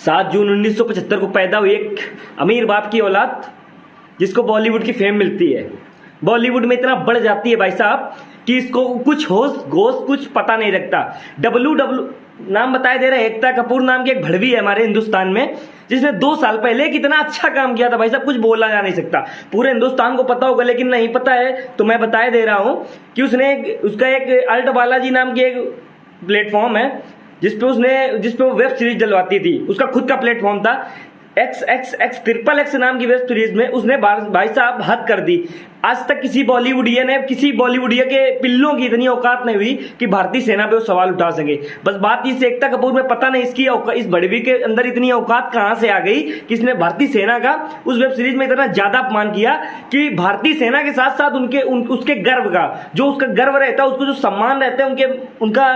7 जून 1975 को पैदा हुई एक अमीर बाप की औलाद जिसको बॉलीवुड की फेम मिलती है। बॉलीवुड में इतना बढ़ जाती है भाई साहब कि इसको कुछ होश गोश कुछ पता नहीं रखता। डब्ल्यू नाम बताए दे रहे, एकता कपूर नाम की एक भड़वी है हमारे हिंदुस्तान में, जिसने 2 साल पहले कितना अच्छा काम किया था भाई साहब, कुछ बोला जा नहीं सकता। पूरे हिंदुस्तान को पता होगा, लेकिन नहीं पता है तो मैं बताए दे रहा हूं कि उसका एक अल्ट बालाजी नाम की एक प्लेटफॉर्म है जिसपे वो वेब सीरीज डलवाती थी। उसका खुद का प्लेटफॉर्म था। XXX नाम की वेब सीरीज में उसने भाई साहब हद कर दी। आज तक किसी बॉलीवुडिया के पिल्लों की इतनी औकात नहीं हुई कि भारतीय सेना पे वो सवाल उठा सके। बस बात इस एकता कपूर में पता नहीं इस बड़वी के अंदर इतनी औकात कहां से आ गई कि इसने भारतीय सेना का उस वेब सीरीज में इतना ज्यादा अपमान किया कि भारतीय सेना के साथ साथ उसके गर्व का जो उसका गर्व रहता है, उसको जो सम्मान रहता है, उनका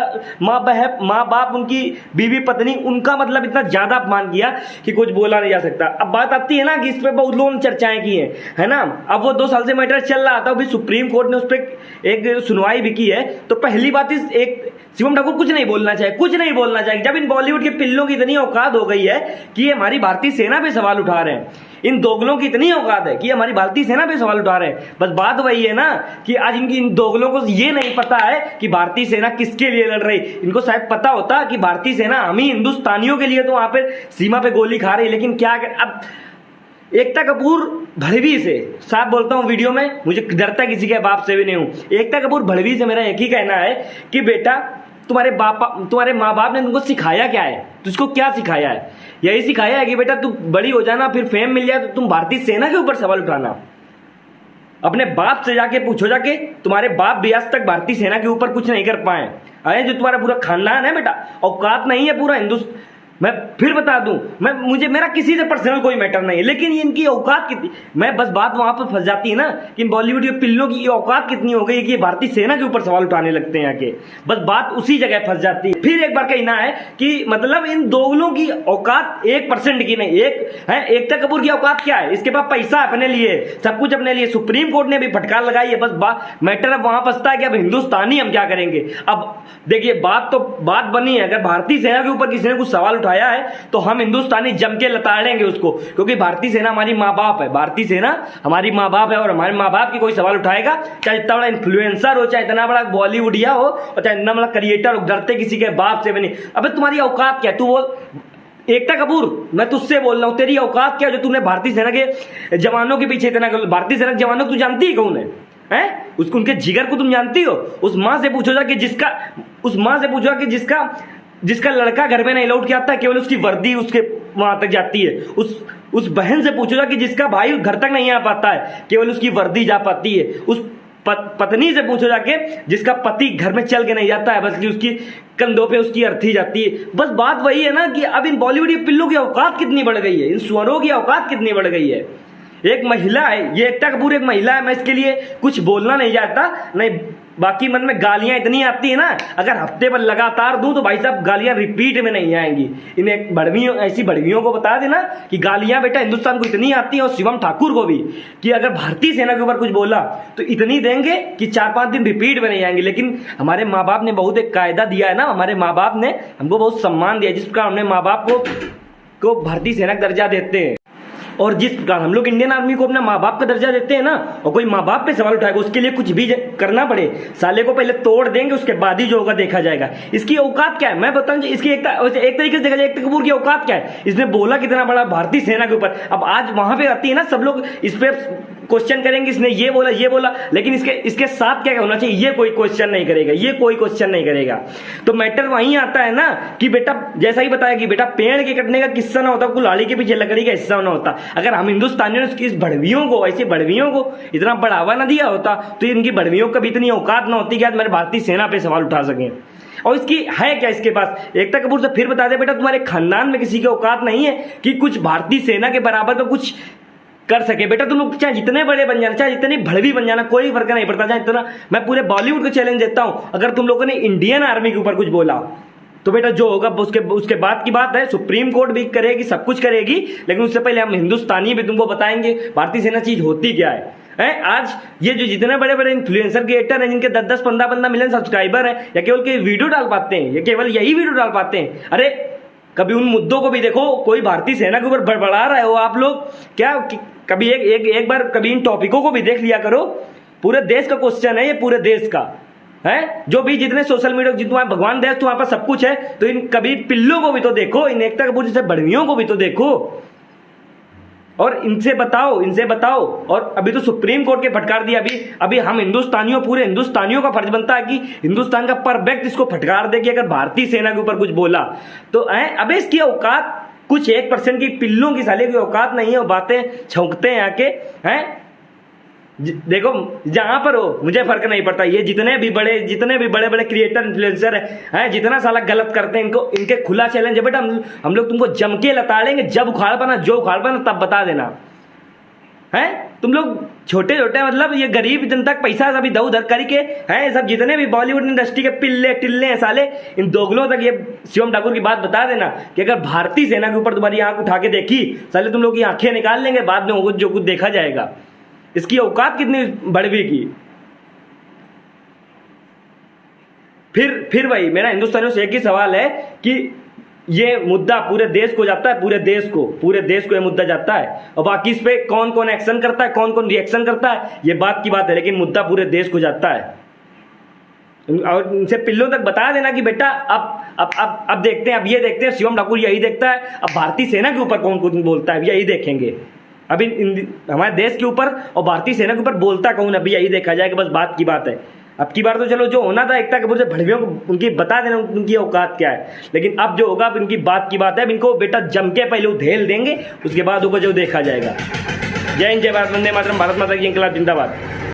माँ बाप, उनकी बीवी पत्नी, उनका मतलब इतना ज्यादा अपमान किया कि कुछ बोला नहीं जा सकता। अब बात आती है ना कि इस पे बहुत लोगों ने चर्चाएं की है ना। अब वो 2 साल से मैटर चल रहा था, अभी सुप्रीम कोर्ट ने उस पर एक सुनवाई भी की है। तो पहली बात शिवम ठाकुर कुछ नहीं बोलना चाहिए। जब इन बॉलीवुड के पिल्लों की इतनी औकात हो गई है कि ये हमारी भारतीय सेना पे सवाल उठा रहे हैं, इन दोगलों की इतनी औकात है कि हमारी भारतीय सेना पे सवाल उठा रहे हैं। बस बात वही है ना कि आज इन दोगलों को ये नहीं पता है कि भारतीय सेना किसके लिए लड़ रही। इनको शायद पता होता कि भारतीय सेना हम ही हिंदुस्तानियों के लिए तो वहां पे सीमा पे गोली खा रही, लेकिन क्या अब एकता कपूर भड़वी से साफ बोलता हूं वीडियो में, मुझे डरता किसी के बाप से भी नहीं हूं। एकता कपूर भड़वी से मेरा एक ही कहना है कि बेटा तुम्हारे माँ बाप ने तुमको सिखाया क्या है, तुझको क्या सिखाया है? यही सिखाया है कि बेटा तू बड़ी हो जाना, फिर फेम मिल जाए तो तुम भारतीय सेना के ऊपर सवाल उठाना। अपने बाप से जाके पूछो, जाके तुम्हारे बाप भी आज तक भारतीय सेना के ऊपर कुछ नहीं कर पाए। अरे जो तुम्हारा पूरा खानदान है बेटा, औकात नहीं है पूरा हिंदुस्तान। मैं फिर बता दूं, मेरा किसी से पर्सनल कोई मैटर नहीं है, लेकिन इनकी औकात कितनी, मैं बस बात वहां पर फंस जाती है ना कि बॉलीवुड के पिल्लों की औकात कितनी हो गई कि ये भारतीय सेना के ऊपर सवाल उठाने लगते हैं आके। बस बात उसी जगह फंस जाती है। फिर एक बार कहना है कि मतलब इन दोगलों की औकात 1% की नहीं। एकता कपूर की औकात क्या है? इसके पास पैसा अपने लिए, सब कुछ अपने लिए। सुप्रीम कोर्ट ने भी फटकार लगाई है। बस मैटर अब वहां फंसता है कि अब हिंदुस्तानी हम क्या करेंगे। अब देखिए बात बनी है, अगर भारतीय सेना के ऊपर किसी ने कुछ सवाल आया है तो हम हिंदुस्तानी जम के लताड़ेंगे उसको, क्योंकि भारतीय सेना हमारी माँ बाप है। भारतीय सेना हमारी माँ बाप है और हमारे माँ बाप की कोई सवाल उठाएगा, चाहे इतना बड़ा इन्फ्लुएंसर हो, चाहे इतना बड़ा बॉलीवुडिया हो, और चाहे इतना बड़ा क्रिएटर हो, डरते किसी के बाप से भी नहीं। अबे तुम्हारी औकात क्या है? तू बोल एकता कपूर, मैं तुझसे बोल रहा हूं, तेरी औकात क्या है जो तूने भारतीय सेना के जवानों के पीछे इतना? भारतीय सेना के जवानों को तू जानती है कौन है? उसको, उनके जिगर को तुम जानती हो? उस माँ से पूछो जाके जिसका लड़का घर में नहीं लौट के आता, केवल उसकी वर्दी उसके वहां तक जाती है। उस बहन से पूछो कि जिसका भाई घर तक नहीं आ पाता है, केवल उसकी वर्दी जा पाती है। उस पत्नी से पूछो जाके जिसका पति घर में चल के नहीं जाता है, बल्कि उसकी कंधों पे उसकी अर्थी जाती है। बस बात वही है ना कि अब इन बॉलीवुड के पिल्लों की औकात कितनी बढ़ गई है, इन स्वरों की औकात कितनी बढ़ गई है। एक महिला है, ये एकता कपूर एक महिला है, मैं इसके लिए कुछ बोलना नहीं चाहता, नहीं बाकी मन में गालियां इतनी आती है ना, अगर हफ्ते भर लगातार दूं तो भाई साहब गालियां रिपीट में नहीं आएंगी। इन ऐसी बड़वियों को बता देना कि गालियां बेटा हिंदुस्तान को इतनी आती है, और शिवम ठाकुर को भी, कि अगर भारतीय सेना के ऊपर कुछ बोला तो इतनी देंगे कि 4-5 दिन रिपीट में नहीं आएंगे। लेकिन हमारे माँ बाप ने बहुत एक कायदा दिया है ना, हमारे माँ बाप ने हमको बहुत सम्मान दिया, जिस प्रकार हमने माँ बाप को भारतीय सेना का दर्जा देते हैं, और जिस प्रकार हम लोग इंडियन आर्मी को अपना माँ बाप का दर्जा देते हैं ना, और कोई माँ बाप पे सवाल उठाएगा उसके लिए कुछ भी करना पड़े, साले को पहले तोड़ देंगे, उसके बाद ही जो होगा देखा जाएगा। इसकी औकात क्या है मैं बताऊं, इसकी एक तरीके से देखा जाए एकता कपूर की औकात क्या है, इसने बोला कितना बड़ा भारतीय सेना के ऊपर। अब आज वहां पे आती है ना, सब लोग इस पे क्वेश्चन करेंगे, इसने ये बोला, लेकिन इसके साथ क्या होना चाहिए ये कोई क्वेश्चन नहीं करेगा। तो मैटर वहीं आता है ना कि बेटा जैसा ही बताया कि बेटा पेड़ के कटने का किस्सा ना होता, कुल्हाड़ी के पीछे लकड़ी का हिस्सा ना होता। अगर हम हिंदुस्तानियों ने इस ऐसी बड़वियों को इतना बढ़ावा ना दिया होता तो इनकी बड़वियों का भी इतनी औकात ना होती कि आज मेरे भारतीय सेना पे सवाल उठा सके। और इसकी है क्या इसके पास? एकता कपूर से फिर बता दे बेटा, तुम्हारे खानदान में किसी की औकात नहीं है कि कुछ भारतीय सेना के बराबर का कुछ कर सके। बेटा तुम लोग चाहे जितने बड़े बन जाना, चाहे जितने भड़वी बन जाना, कोई फर्क नहीं पड़ता। चाहे इतना, मैं पूरे बॉलीवुड को चैलेंज देता हूं, अगर तुम लोगों ने इंडियन आर्मी के ऊपर कुछ बोला तो बेटा जो होगा उसके बाद की बात है। सुप्रीम कोर्ट भी करेगी, सब कुछ करेगी, लेकिन उससे पहले हम हिंदुस्तानी भी तुमको बताएंगे भारतीय सेना चीज होती क्या है। आज ये जो जितने बड़े बड़े इन्फ्लुएंसर क्रिएटर हैं, जिनके 10-10, 15-15 मिलियन सब्सक्राइबर हैं, या केवल वीडियो डाल पाते हैं, या केवल यही वीडियो डाल पाते हैं, अरे कभी उन मुद्दों को भी देखो। कोई भारतीय सेना के ऊपर बड़बड़ा रहे हो आप लोग क्या? कभी एक बार कभी इन टॉपिकों को भी देख लिया करो। पूरे देश का क्वेश्चन है ये, पूरे देश का है। जो भी जितने सोशल मीडिया जितना भगवान देश तुम्हारे पास सब कुछ है, तो इन कभी पिल्लों को भी तो देखो, इन एकता कपूर जैसे बड़वियों को भी तो देखो और इनसे बताओ। और अभी तो सुप्रीम कोर्ट के फटकार दिया। अभी हम हिंदुस्तानियों, पूरे हिंदुस्तानियों का फर्ज बनता है कि हिंदुस्तान का परफेक्ट इसको फटकार दे कि अगर भारतीय सेना के ऊपर कुछ बोला तो अबे इसकी औकात कुछ 1% की पिल्लों की साले की औकात नहीं है। वो बातें छौंकते हैं आके हैं। देखो जहां पर हो मुझे फर्क नहीं पड़ता। ये जितने भी बड़े क्रिएटर इन्फ्लुएंसर हैं, जितना साला गलत करते हैं, इनके खुला चैलेंज है बेटा। हम लोग तुमको जम के लताड़ेंगे। जब उखाड़ पाना तब बता देना है। तुम लोग छोटे मतलब ये गरीब जनता का पैसा सब इधर उधर करके हैं। सब जितने भी बॉलीवुड इंडस्ट्री के पिल्ले टिल्ले हैं साले, इन दोगलों तक ये शिवम ठाकुर की बात बता देना कि अगर भारतीय सेना के ऊपर तुम्हारी आंख उठा के देखी साले, तुम लोग की आंखें निकाल लेंगे। बाद में जो कुछ देखा जाएगा। इसकी औकात कितनी बड़वी की। फिर भाई मेरा हिंदुस्तानियों से एक ही सवाल है कि ये मुद्दा पूरे देश को जाता है, पूरे देश को ये मुद्दा जाता है। और बाकी इस पे कौन कौन एक्शन करता है, कौन कौन रिएक्शन करता है, ये बात की बात है, लेकिन मुद्दा पूरे देश को जाता है। और इनसे पिल्लों तक बता देना कि बेटा अब देखते हैं, अब ये देखते हैं शिवम ठाकुर यही देखता है, अब भारतीय सेना के ऊपर कौन कौन बोलता है यही देखेंगे। अभी हमारे देश के ऊपर और भारतीय सेना के ऊपर बोलता कौन, अभी यही देखा जाएगा। बस बात की बात है। अब की बार तो चलो जो होना था एकता कपूर से भड़वियों को उनकी बता देना उनकी औकात क्या है, लेकिन अब जो होगा अब इनकी बात की बात है। अब इनको बेटा जम के पहले उधेल देंगे, उसके बाद होगा जो देखा जाएगा। जय हिंद, जय भारत, वंदे मातरम, भारत माता की इंकलाब जिंदाबाद।